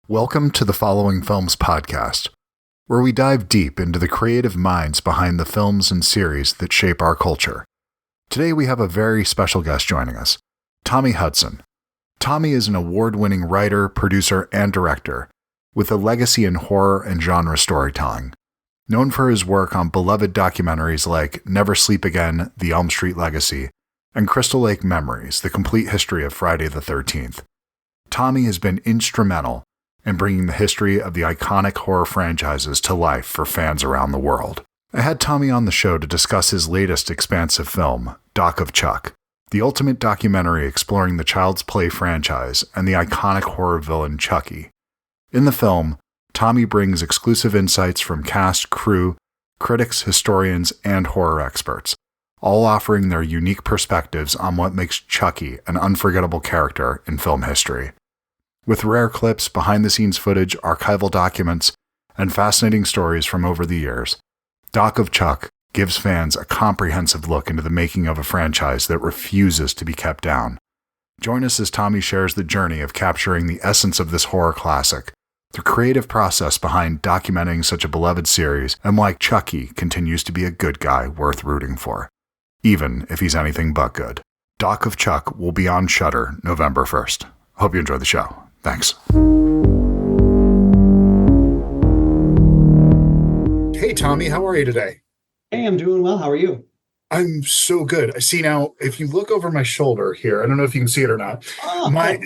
Welcome to the Following Films podcast, where we dive deep into the creative minds behind the films and series that shape our culture. Today we have a very special guest joining us, Thommy Hutson. Thommy is an award-winning writer, producer, and director, with a legacy in horror and genre storytelling. Known for his work on beloved documentaries like Never Sleep Again, The Elm Street Legacy, and Crystal Lake Memories, The Complete History of Friday the 13th. Thommy has been instrumental in bringing the history of the iconic horror franchises to life for fans around the world. I had Thommy on the show to discuss his latest expansive film, Doc of Chuck, the ultimate documentary exploring the Child's Play franchise and the iconic horror villain Chucky. In the film, Thommy brings exclusive insights from cast, crew, critics, historians, and horror experts, all offering their unique perspectives on what makes Chucky an unforgettable character in film history. With rare clips, behind-the-scenes footage, archival documents, and fascinating stories from over the years, Doc of Chuck gives fans a comprehensive look into the making of a franchise that refuses to be kept down. Join us as Thommy shares the journey of capturing the essence of this horror classic, the creative process behind documenting such a beloved series, and why Chucky continues to be a good guy worth rooting for, even if he's anything but good. Doc of Chuck will be on Shudder November 1st. Hope you enjoy the show. Thanks. Hey, Thommy, how are you today? Hey, I'm doing well. How are you? I'm so good. I see now, if you look over my shoulder here, I don't know if you can see it or not. I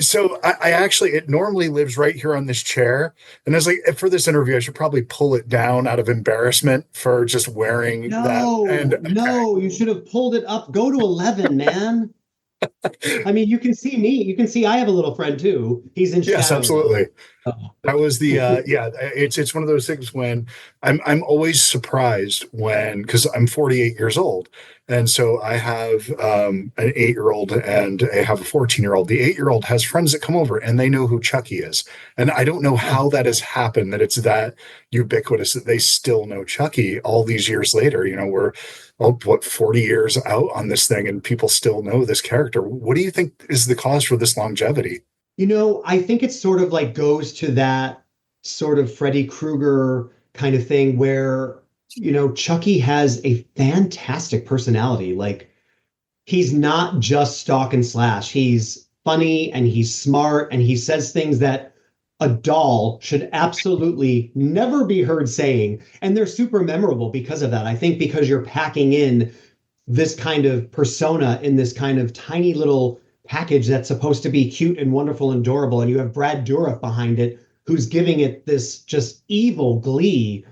actually, it normally lives right here on this chair. And I was like, for this interview, I should probably pull it down out of embarrassment for just wearing that. No, you should have pulled it up. Go to 11, man. I mean, you can see me. You can see I have a little friend too. He's in shadow. Yes, absolutely. Oh. That was the it's one of those things when I'm always surprised because I'm 48 years old, and so I have an 8-year-old and I have a 14-year-old. The 8-year-old has friends that come over and they know who Chucky is, and I don't know how that has happened, that it's that ubiquitous that they still know Chucky all these years later. You know, we're 40 years out on this thing and people still know this character. What do you think is the cause for this longevity? I think it sort of like goes to that sort of Freddy Krueger kind of thing where, Chucky has a fantastic personality. Like, he's not just stalk and slash. He's funny and he's smart and he says things that a doll should absolutely never be heard saying. And they're super memorable because of that. I think because you're packing in this kind of persona in this kind of tiny little package that's supposed to be cute and wonderful and adorable, and you have Brad Dourif behind it who's giving it this just evil glee.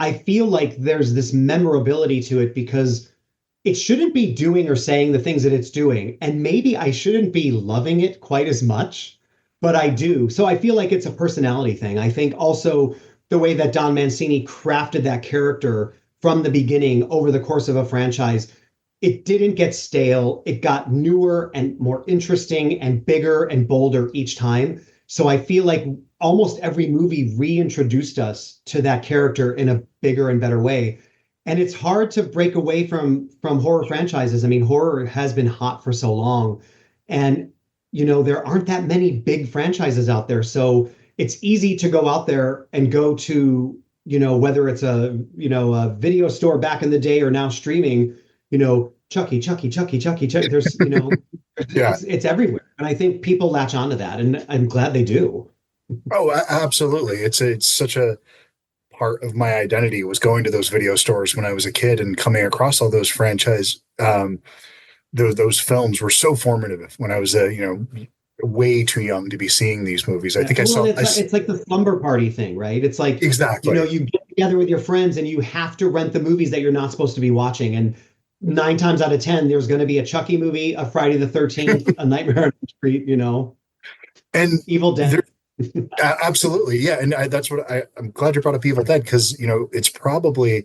I feel like there's this memorability to it because it shouldn't be doing or saying the things that it's doing, and maybe I shouldn't be loving it quite as much, but I do. So I feel like it's a personality thing. I think also the way that Don Mancini crafted that character from the beginning over the course of a franchise, it didn't get stale. It got newer and more interesting and bigger and bolder each time. So I feel like almost every movie reintroduced us to that character in a bigger and better way. And it's hard to break away from horror franchises. I mean, horror has been hot for so long. And, there aren't that many big franchises out there. So it's easy to go out there and go to, whether it's a video store back in the day or now streaming, Chucky. There's, it's everywhere. And I think people latch onto that, and I'm glad they do. Oh, absolutely. It's such a part of my identity was going to those video stores when I was a kid and coming across all those franchise. Those films were so formative when I was, way too young to be seeing these movies. I think it's like the slumber party thing, right? It's like, exactly. You get together with your friends and you have to rent the movies that you're not supposed to be watching. And 9 times out of 10, there's going to be a Chucky movie, a Friday the 13th, a Nightmare on Elm Street, and Evil Dead. Absolutely. Yeah. And that's what I'm glad you brought up Evil Dead because, it's probably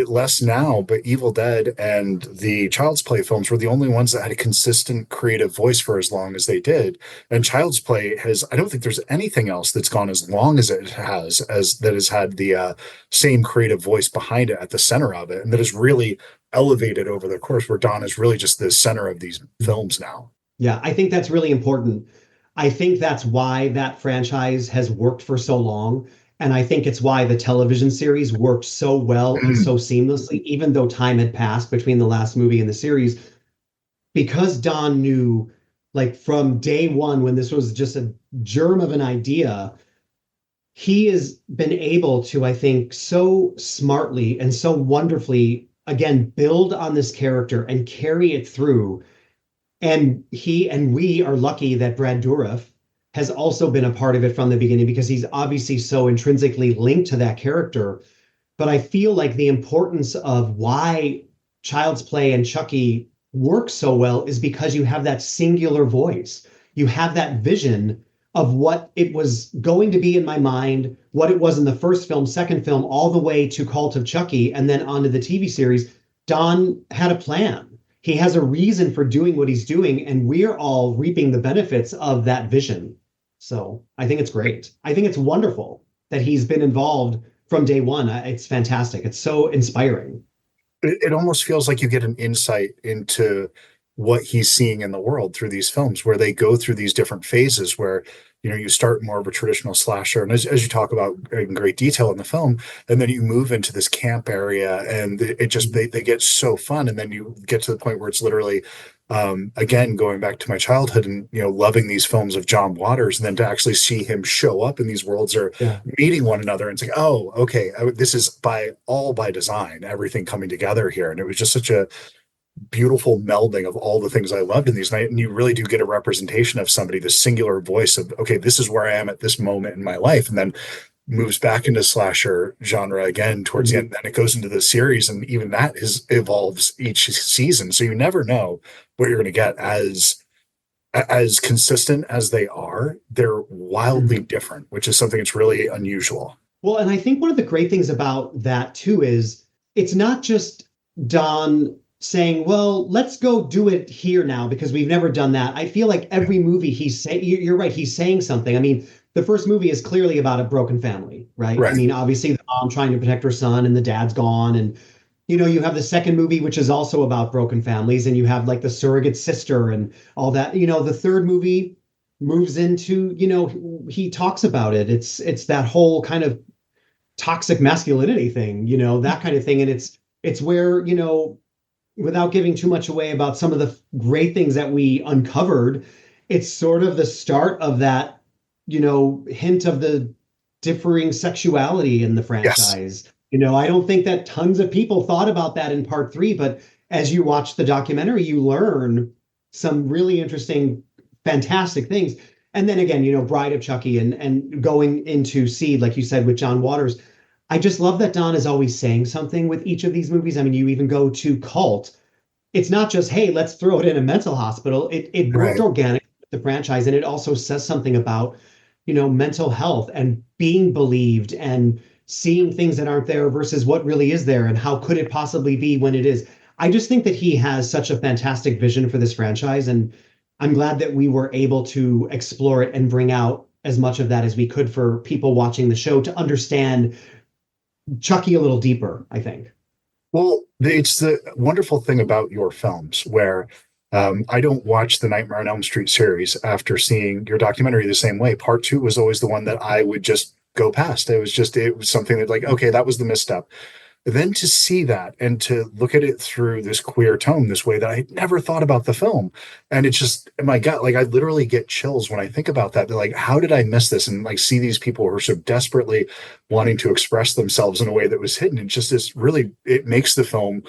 less now, but Evil Dead and the Child's Play films were the only ones that had a consistent creative voice for as long as they did. And Child's Play I don't think there's anything else that's gone as long as it has, that has had the same creative voice behind it at the center of it. And that has really elevated over the course where Don is really just the center of these films now. Yeah, I think that's really important. I think that's why that franchise has worked for so long. And I think it's why the television series worked so well and Mm. so seamlessly, even though time had passed between the last movie and the series, because Don knew, like from day one, when this was just a germ of an idea, he has been able to, I think, so smartly and so wonderfully, again, build on this character and carry it through. And he and we are lucky that Brad Dourif has also been a part of it from the beginning because he's obviously so intrinsically linked to that character. But I feel like the importance of why Child's Play and Chucky work so well is because you have that singular voice. You have that vision of what it was going to be in my mind, what it was in the first film, second film, all the way to Cult of Chucky, and then onto the TV series. Don had a plan. He has a reason for doing what he's doing, and we're all reaping the benefits of that vision. So I think it's great. I think it's wonderful that he's been involved from day one. It's fantastic. It's so inspiring. It almost feels like you get an insight into what he's seeing in the world through these films, where they go through these different phases where, you start more of a traditional slasher. And as you talk about in great detail in the film, and then you move into this camp area and it just, they get so fun. And then you get to the point where it's literally, again, going back to my childhood and, loving these films of John Waters, and then to actually see him show up in these worlds or Yeah. meeting one another and it's like, oh, okay, this is by design, everything coming together here. And it was just such a beautiful melding of all the things I loved in these nights. And you really do get a representation of somebody, the singular voice of, okay, this is where I am at this moment in my life. And then moves back into slasher genre again towards the Mhm. end. Then it goes into the series, and even that evolves each season. So you never know what you're going to get as consistent as they are. They're wildly Mhm. different, which is something that's really unusual. Well, and I think one of the great things about that too is it's not just Don saying, "Well, let's go do it here now because we've never done that." I feel like every movie he's saying, you're right, he's saying something. I mean, the first movie is clearly about a broken family, right? I Right. mean, obviously the mom trying to protect her son and the dad's gone, and you have the second movie which is also about broken families, and you have like the surrogate sister and all that. The third movie moves into, he talks about it. It's that whole kind of toxic masculinity thing, that kind of thing. And it's where, without giving too much away about some of the great things that we uncovered, it's sort of the start of that, hint of the differing sexuality in the Yes. franchise. I don't think that tons of people thought about that in part three, but as you watch the documentary, you learn some really interesting, fantastic things. And then again, Bride of Chucky and going into Seed, like you said, with John Waters. I just love that Don is always saying something with each of these movies. I mean, you even go to Cult. It's not just, hey, let's throw it in a mental hospital. It worked Right. organic with the franchise, and it also says something about, mental health and being believed and seeing things that aren't there versus what really is there and how could it possibly be when it is. I just think that he has such a fantastic vision for this franchise, and I'm glad that we were able to explore it and bring out as much of that as we could for people watching the show to understand Chucky a little deeper, I think. Well, it's the wonderful thing about your films where I don't watch the Nightmare on Elm Street series after seeing your documentary the same way. Part two was always the one that I would just go past. It was something that, like, okay, that was the misstep. Then to see that and to look at it through this queer tone, this way that I never thought about the film. And it's just, my God, like I literally get chills when I think about that. They're like, how did I miss this? And like see these people who are so desperately wanting to express themselves in a way that was hidden. It just is really, it makes the film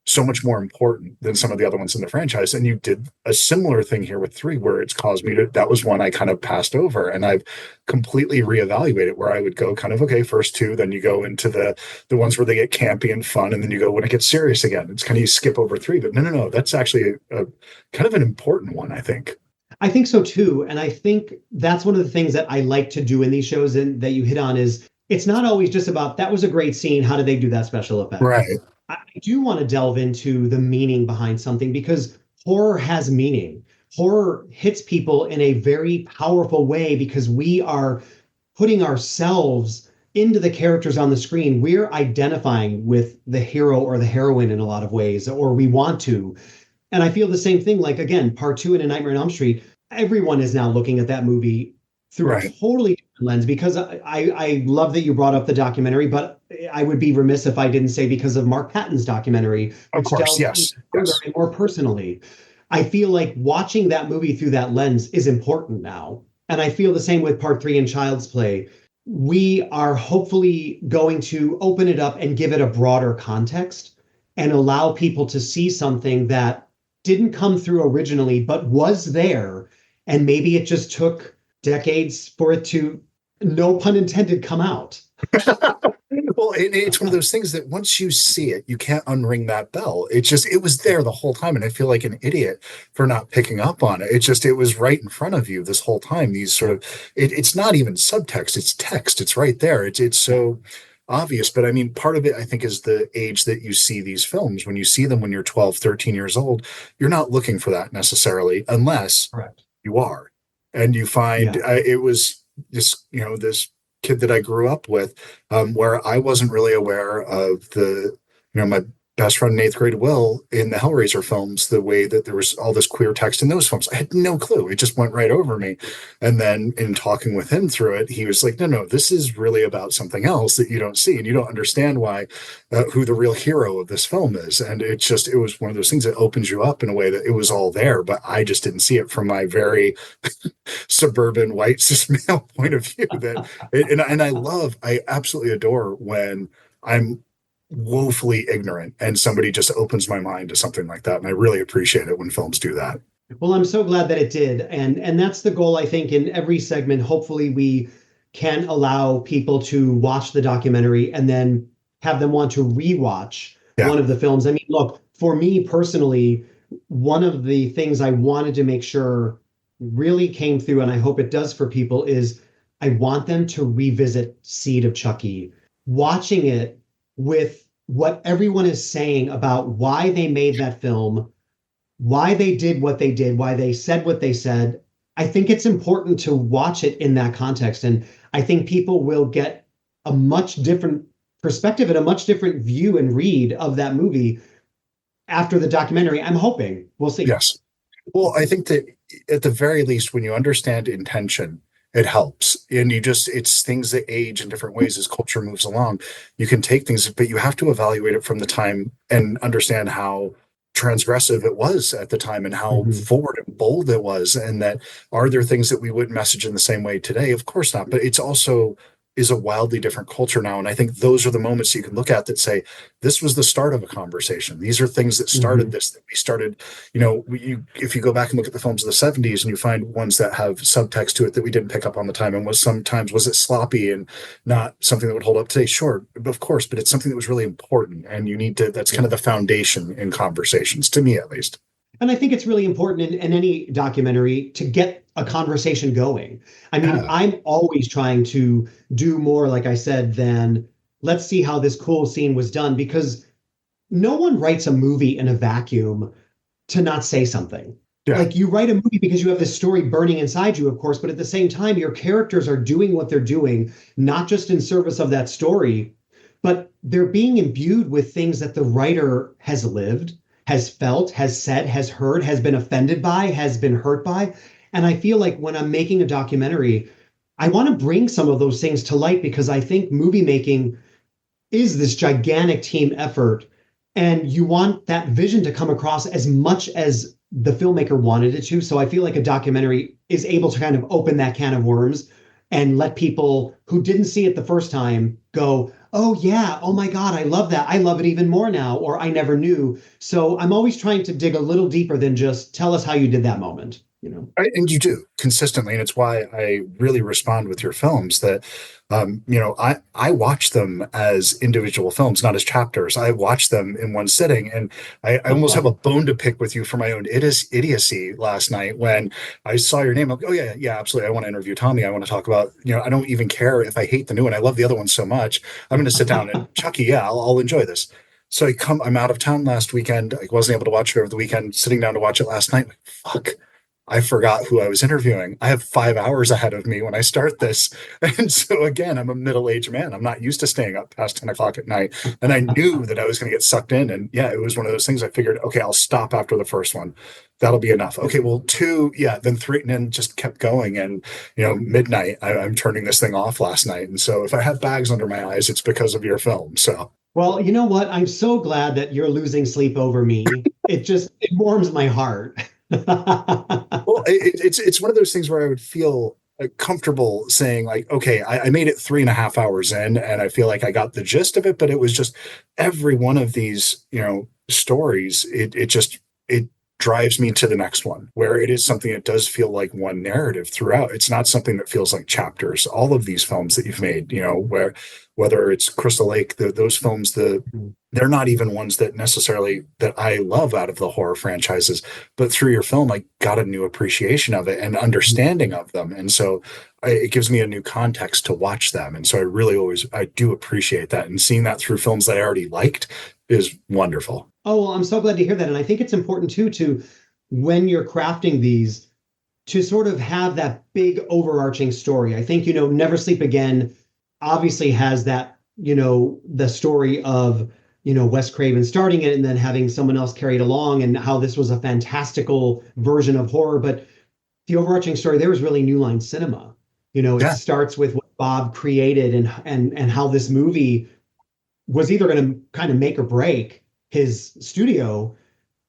so much more important than some of the other ones in the franchise. And you did a similar thing here with three, where it's caused me to, that was one I kind of passed over and I've completely reevaluated where I would go kind of, okay, first two, then you go into the ones where they get campy and fun. And then you go, when it gets serious again, it's kind of, you skip over three, but no, that's actually a kind of an important one, I think. I think so too. And I think that's one of the things that I like to do in these shows and that you hit on is it's not always just about that was a great scene. How did they do that special effect? Right. I do want to delve into the meaning behind something because horror has meaning. Horror hits people in a very powerful way because we are putting ourselves into the characters on the screen. We're identifying with the hero or the heroine in a lot of ways, or we want to. And I feel the same thing, like again, part two in A Nightmare on Elm Street. everyone is now looking at that movie through a Right. totally different lens because I love that you brought up the documentary, but I would be remiss if I didn't say because of Mark Patton's documentary, Of which course. delves even Yes. further Yes. and more personally. I feel like watching that movie through that lens is important now. And I feel the same with part three and Child's Play. We are hopefully going to open it up and give it a broader context and allow people to see something that didn't come through originally, but was there. And maybe it just took decades for it to, no pun intended, come out. Well, it's one of those things that once you see it, you can't unring that bell. It was there the whole time. And I feel like an idiot for not picking up on it. It was right in front of you this whole time. These sort of, it's not even subtext, it's text. It's right there. It's so obvious. But I mean, part of it, I think, is the age that you see these films. When you see them when you're 12, 13 years old, you're not looking for that necessarily, unless Correct. you are. And you find Yeah. it was this kid that I grew up with, where I wasn't really aware of my best friend in eighth grade, Will, in the Hellraiser films, the way that there was all this queer text in those films. I had no clue. It just went right over me. And then in talking with him through it, he was like, no, this is really about something else that you don't see. And you don't understand who the real hero of this film is. And it was one of those things that opens you up in a way that it was all there, but I just didn't see it from my very suburban white cis male point of view. I absolutely adore when I'm woefully ignorant and somebody just opens my mind to something like that. And I really appreciate it when films do that. Well, I'm so glad that it did. And that's the goal, I think, in every segment. Hopefully we can allow people to watch the documentary and then have them want to rewatch Yeah. one of the films. I mean, look, for me personally, one of the things I wanted to make sure really came through, and I hope it does for people, is I want them to revisit Seed of Chucky, watching it with what everyone is saying about why they made that film, why they did what they did, why they said what they said. I think it's important to watch it in that context. And I think people will get a much different perspective and a much different view and read of that movie after the documentary. I'm hoping. We'll see. Yes. Well, I think that at the very least, when you understand intention, it helps. And it's things that age in different ways as culture moves along. You can take things, but you have to evaluate it from the time and understand how transgressive it was at the time and how Mhm. forward and bold it was. And that, are there things that we wouldn't message in the same way today? Of course not. But it's also is a wildly different culture now. And I think those are the moments you can look at that say, this was the start of a conversation. These are things that started Mhm. this, that we started, if you go back and look at the films of the 70s and you find ones that have subtext to it that we didn't pick up on the time, and was it sloppy and not something that would hold up today? Sure, of course, but it's something that was really important, and that's kind Yeah. of the foundation in conversations, to me at least. And I think it's really important in any documentary to get a conversation going. I mean, Yeah. I'm always trying to do more, like I said, than let's see how this cool scene was done, because no one writes a movie in a vacuum to not say something. Yeah. Like, you write a movie because you have this story burning inside you, of course, but at the same time, your characters are doing what they're doing, not just in service of that story, but they're being imbued with things that the writer has lived, has felt, has said, has heard, has been offended by, has been hurt by. And I feel like when I'm making a documentary, I want to bring some of those things to light because I think movie making is this gigantic team effort. And you want that vision to come across as much as the filmmaker wanted it to. So I feel like a documentary is able to kind of open that can of worms and let people who didn't see it the first time go, oh, yeah, oh my God, I love that. I love it even more now, or I never knew. So I'm always trying to dig a little deeper than just tell us how you did that moment, you know? And you do consistently, and it's why I really respond with your films that, I watch them as individual films, not as chapters. I watch them in one sitting, and I almost have a bone to pick with you for my own idiocy last night when I saw your name. I'm like, oh yeah, yeah, absolutely. I want to interview Thommy. I want to talk about, I don't even care if I hate the new one. I love the other one so much. I'm going to sit down and Chucky. Yeah, I'll enjoy this. So I'm out of town last weekend. I wasn't able to watch it over the weekend. Sitting down to watch it last night. Like, fuck. I forgot who I was interviewing. I have 5 hours ahead of me when I start this. And so again, I'm a middle-aged man. I'm not used to staying up past 10 o'clock at night. And I knew that I was going to get sucked in. And yeah, it was one of those things I figured, okay, I'll stop after the first one. That'll be enough. Okay, well, two, yeah, then three, and then just kept going. And, midnight, I'm turning this thing off last night. And so if I have bags under my eyes, it's because of your film. So. Well, you know what? I'm so glad that you're losing sleep over me. It warms my heart. Well, it's one of those things where I would feel comfortable saying like, okay, I made it 3.5 hours in, and I feel like I got the gist of it. But it was just every one of these, stories. It drives me to the next one, where it is something that does feel like one narrative throughout. It's not something that feels like chapters. All of these films that you've made, where whether it's Crystal Lake, those films, they're not even ones that necessarily that I love out of the horror franchises, but through your film, I got a new appreciation of it and understanding of them. And so it gives me a new context to watch them. And so I do appreciate that. And seeing that through films that I already liked is wonderful. Oh, well, I'm so glad to hear that. And I think it's important too, when you're crafting these, to sort of have that big overarching story. I think, Never Sleep Again obviously has that, the story of, Wes Craven starting it and then having someone else carry it along, and how this was a fantastical version of horror. But the overarching story there is really New Line Cinema. It Yeah. starts with what Bob created, and how this movie was either going to kind of make or break his studio.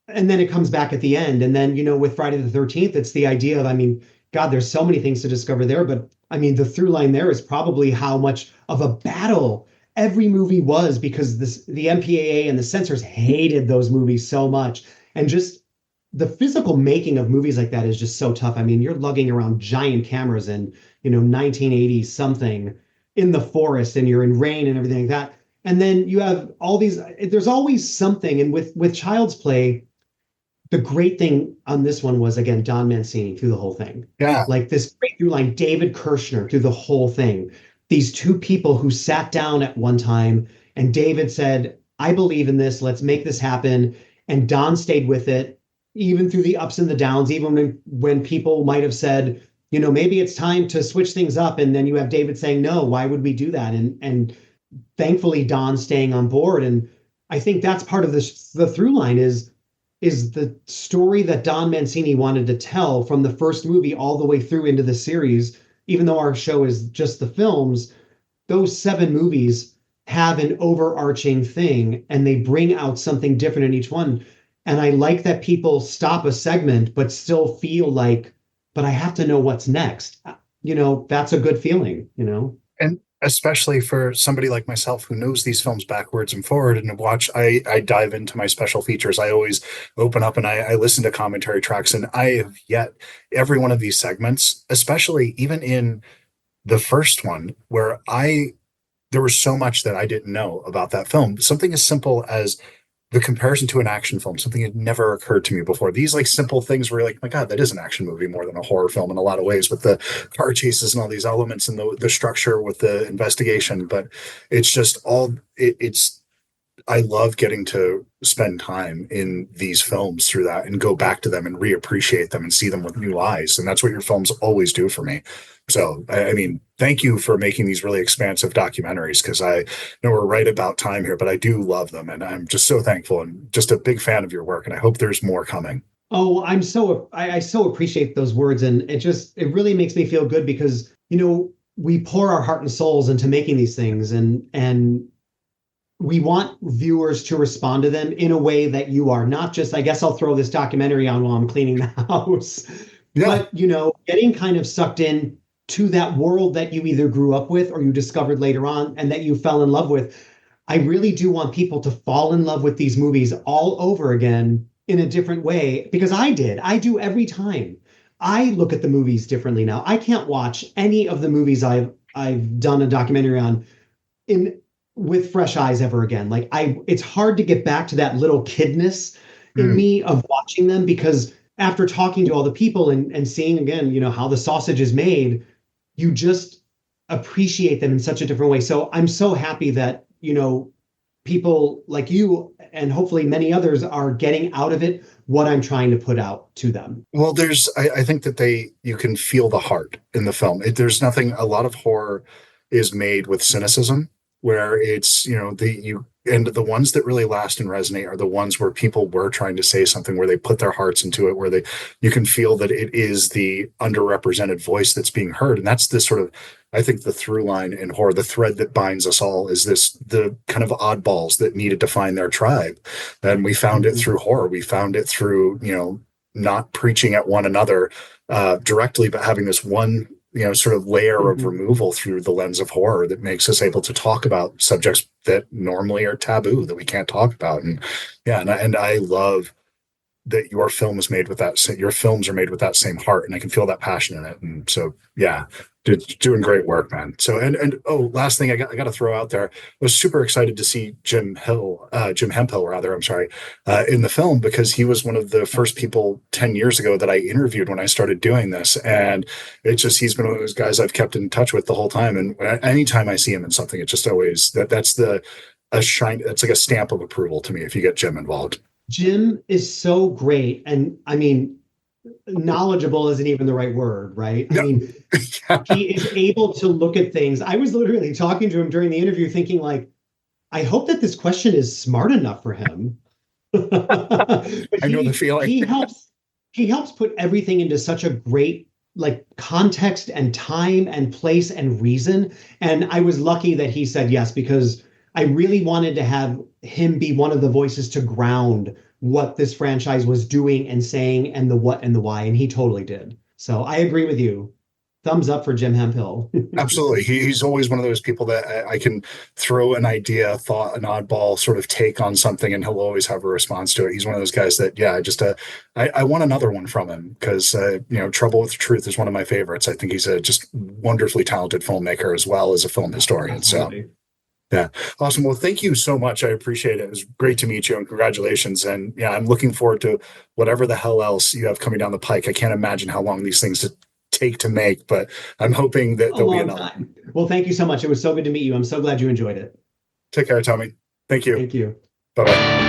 And then it comes back at the end. And then, with Friday the 13th, it's the idea of, God, there's so many things to discover there. But the through line there is probably how much of a battle every movie was, because the MPAA and the censors hated those movies so much. And just the physical making of movies like that is just so tough. You're lugging around giant cameras in, 1980 something in the forest, and you're in rain and everything like that. And then you have all these, there's always something. And with Child's Play, the great thing on this one was, again, Don Mancini through the whole thing. Yeah. Like this great through line, David Kirshner through the whole thing. These two people who sat down at one time, and David said, I believe in this, let's make this happen. And Don stayed with it, even through the ups and the downs, even when people might have said, maybe it's time to switch things up. And then you have David saying, no, why would we do that? And thankfully Don staying on board. And I think that's part of this, the through line is the story that Don Mancini wanted to tell from the first movie all the way through into the series. Even though our show is just the films, those 7 movies have an overarching thing, and they bring out something different in each one. And I like that people stop a segment but still feel like, but I have to know what's next. That's a good feeling. And especially for somebody like myself who knows these films backwards and forward and I dive into my special features. I always open up and I listen to commentary tracks, and I have yet every one of these segments, especially even in the first one, where there was so much that I didn't know about that film. Something as simple as the comparison to an action film, something had never occurred to me before. These like simple things where you're like, my God, that is an action movie more than a horror film in a lot of ways, with the car chases and all these elements and the structure with the investigation. But it's just it's I love getting to spend time in these films through that and go back to them and reappreciate them and see them with new eyes. And that's what your films always do for me. So, thank you for making these really expansive documentaries, because I know we're right about time here, but I do love them. And I'm just so thankful and just a big fan of your work. And I hope there's more coming. Oh, I so appreciate those words. And it really makes me feel good, because, we pour our heart and souls into making these things, and we want viewers to respond to them in a way that you are not just, I guess I'll throw this documentary on while I'm cleaning the house, Yeah. but, getting kind of sucked in to that world that you either grew up with or you discovered later on and that you fell in love with. I really do want people to fall in love with these movies all over again in a different way, because I do every time. I look at the movies differently now. I can't watch any of the movies I've done a documentary on with fresh eyes ever again. Like it's hard to get back to that little kidness in me of watching them, because after talking to all the people and seeing again, how the sausage is made, you just appreciate them in such a different way. So I'm so happy that, people like you and hopefully many others are getting out of it what I'm trying to put out to them. Well, I think that you can feel the heart in the film. There's nothing, a lot of horror is made with cynicism, where it's, and the ones that really last and resonate are the ones where people were trying to say something, where they put their hearts into it, where you can feel that it is the underrepresented voice that's being heard. And that's this sort of, I think, the through line in horror, the thread that binds us all is the kind of oddballs that needed to find their tribe. And we found it through horror. We found it through, not preaching at one another directly, but having this one, sort of layer of removal through the lens of horror that makes us able to talk about subjects that normally are taboo, that we can't talk about. And yeah, and I love that your film is made with that. Your films are made with that same heart, and I can feel that passion in it. And so, yeah, doing great work, man. So, and oh, last thing I got to throw out there, I was super excited to see Jim Hemphill, rather. I'm sorry, in the film, because he was one of the first people 10 years ago that I interviewed when I started doing this, and he's been one of those guys I've kept in touch with the whole time. And anytime I see him in something, it just always that's a shine. It's like a stamp of approval to me if you get Jim involved. Jim is so great. And I mean, knowledgeable isn't even the right word, right? I mean, he is able to look at things. I was literally talking to him during the interview thinking like, I hope that this question is smart enough for him. I know the feeling. He helps put everything into such a great like context and time and place and reason. And I was lucky that he said yes, because I really wanted to have him be one of the voices to ground what this franchise was doing and saying and the what and the why. And he totally did. So I agree with you. Thumbs up for Jim Hemphill. Absolutely. He's always one of those people that I can throw an idea, thought, an oddball sort of take on something, and he'll always have a response to it. He's one of those guys that, yeah, I want another one from him because, Trouble with Truth is one of my favorites. I think he's a just wonderfully talented filmmaker as well as a film historian. Absolutely. So. Yeah. Awesome. Well, thank you so much. I appreciate it. It was great to meet you, and congratulations. And yeah, I'm looking forward to whatever the hell else you have coming down the pike. I can't imagine how long these things take to make, but I'm hoping that there'll be another. Time. Well, thank you so much. It was so good to meet you. I'm so glad you enjoyed it. Take care, Thommy. Thank you. Thank you. Bye-bye.